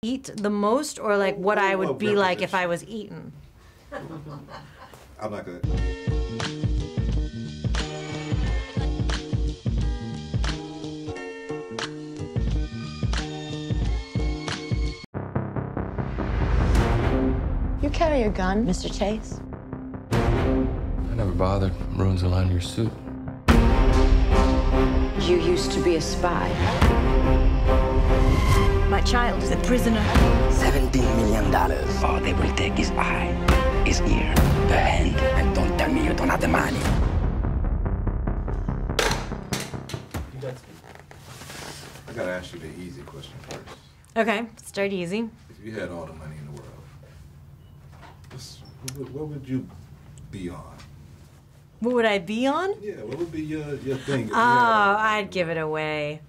eat the most, or like what I would be like if I was eaten? I'm not gonna. You carry a gun, Mr. Chase? I never bothered. Ruins the line of your suit. You used to be a spy. My child is a prisoner. $17 million. All they will take is eye, his ear, the hand, and don't tell me you don't have the money. I gotta ask you the easy question first. Okay, start easy. If you had all the money in the world, what would you be on? What would I be on? Yeah, what would be your thing? Oh, I'd give it away.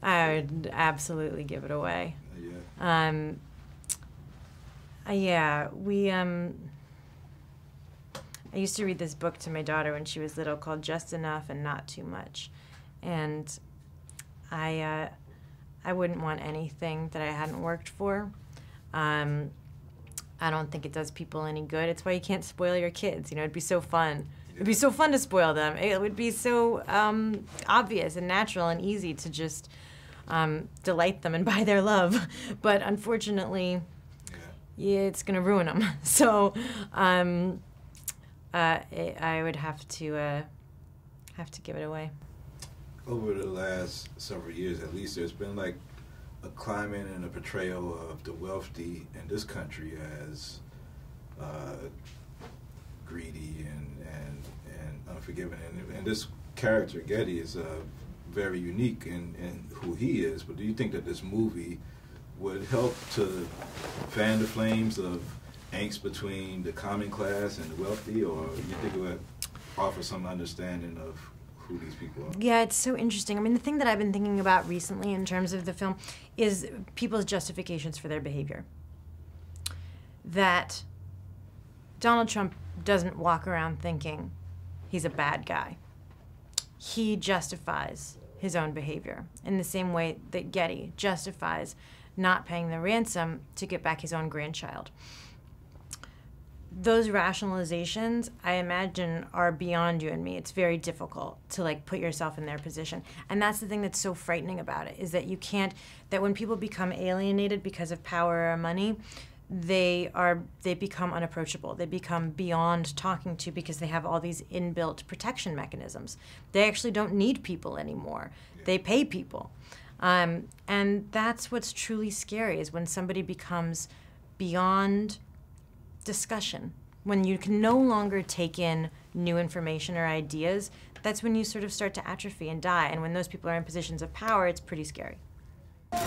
I would absolutely give it away. Yeah. Yeah, I used to read this book to my daughter when she was little called Just Enough and Not Too Much. And I wouldn't want anything that I hadn't worked for. I don't think it does people any good. It's why you can't spoil your kids. You know, it'd be so fun. It'd be so fun to spoil them. It would be so obvious and natural and easy to just delight them and buy their love. But unfortunately, yeah, it's going to ruin them. So I would have to give it away. Over the last several years, at least, there's been like a climate and a portrayal of the wealthy in this country as greedy and unforgiving. And this character, Getty, is very unique in who he is. But do you think that this movie would help to fan the flames of angst between the common class and the wealthy, or do you think it would offer some understanding of who these people are? Yeah, it's so interesting. I mean, the thing that I've been thinking about recently in terms of the film is people's justifications for their behavior. That Donald Trump doesn't walk around thinking he's a bad guy. He justifies his own behavior in the same way that Getty justifies not paying the ransom to get back his own grandchild. Those rationalizations, I imagine, are beyond you and me. It's very difficult to like put yourself in their position. And that's the thing that's so frightening about it, is that you can't, that when people become alienated because of power or money, they become unapproachable. They become beyond talking to because they have all these inbuilt protection mechanisms. They actually don't need people anymore. They pay people. And that's what's truly scary, is when somebody becomes beyond discussion. When you can no longer take in new information or ideas, that's when you sort of start to atrophy and die. And when those people are in positions of power, it's pretty scary. Out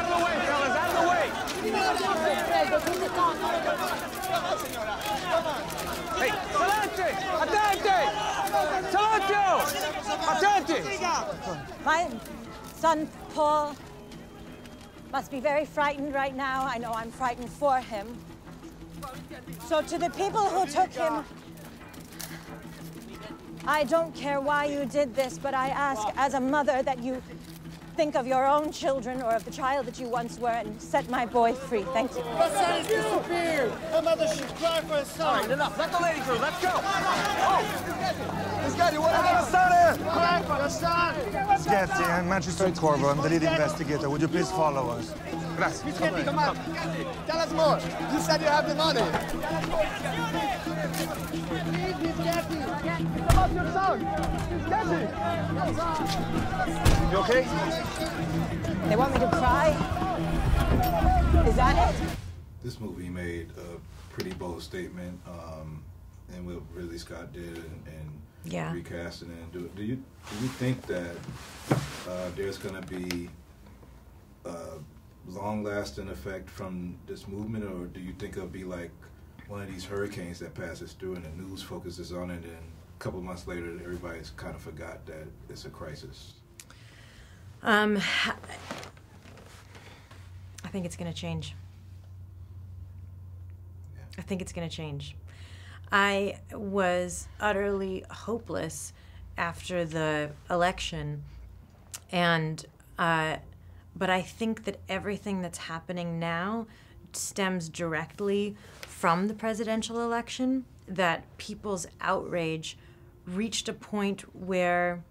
of the way, fellas, out of the way! Hey, Salante! Salante! Attenti! My son, Paul, must be very frightened right now. I know I'm frightened for him. So to the people who took him, I don't care why you did this, but I ask as a mother that you think of your own children or of the child that you once were and set my boy free. Thank you. My son has disappeared. A mother should cry for her son. All right, enough. Let the lady through. Let's go. Sghetti, what are you son? Cry for the son. Sghetti, I'm Magistrate Corvo. I'm the lead investigator. Would you please follow us? Gracias. Sghetti, come on. Tell us more. You said you have the money. About your son. Sghetti. You okay? They want me to cry? Is that it? This movie made a pretty bold statement, and what Ridley Scott did and recasting it. Do you think that there's going to be a long-lasting effect from this movement, or do you think it'll be like one of these hurricanes that passes through and the news focuses on it, and a couple of months later everybody's kind of forgot that it's a crisis? I think it's going to change. Yeah. I think it's going to change. I was utterly hopeless after the election, and but But I think that everything that's happening now stems directly from the presidential election, that people's outrage reached a point where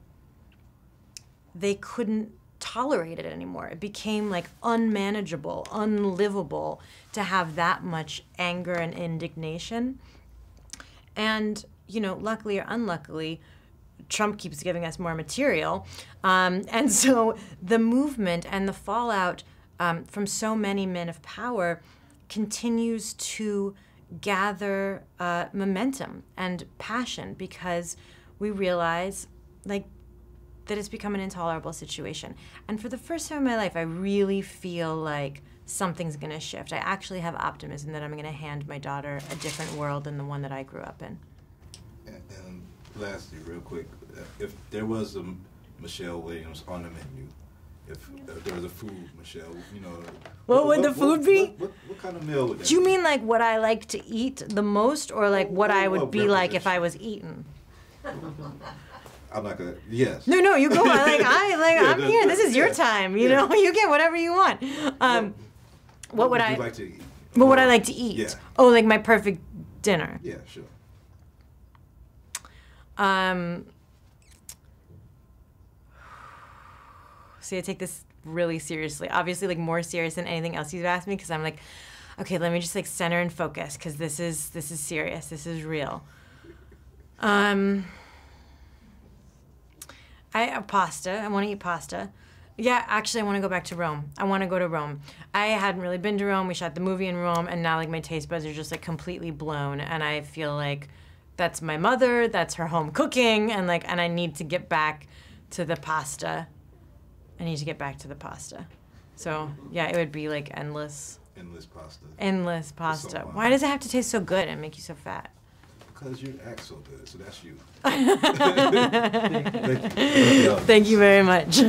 they couldn't tolerate it anymore. It became like unmanageable, unlivable to have that much anger and indignation. And, you know, luckily or unluckily, Trump keeps giving us more material. And so the movement and the fallout from so many men of power continues to gather momentum and passion, because we realize, like, that it's become an intolerable situation. And for the first time in my life, I really feel like something's going to shift. I actually have optimism that I'm going to hand my daughter a different world than the one that I grew up in. And lastly, real quick, if there was a Michelle Williams on the menu, if there was a food, Michelle, you know... What would the food be? What kind of meal would that be? Do you mean like what I like to eat the most, or like what I would be like if I was eaten? I'm not gonna. Yes. No, you go. I'm here. This is your time. You know, you get whatever you want. What would I like to eat? What would I like to eat? Yeah. Oh, like my perfect dinner. Yeah, sure. See, I take this really seriously. Obviously, like more serious than anything else you've asked me, because I'm like, okay, let me just like center and focus, because this is serious. This is real. Pasta. I want to eat pasta. Yeah, actually, I want to go back to Rome. I want to go to Rome. I hadn't really been to Rome. We shot the movie in Rome, and now like my taste buds are just like completely blown, and I feel like that's my mother. That's her home cooking, and I need to get back to the pasta. I need to get back to the pasta. So yeah, it would be like endless. Endless pasta. Endless pasta. Why does it have to taste so good and make you so fat? Because you act so good, so that's you. Thank you very much.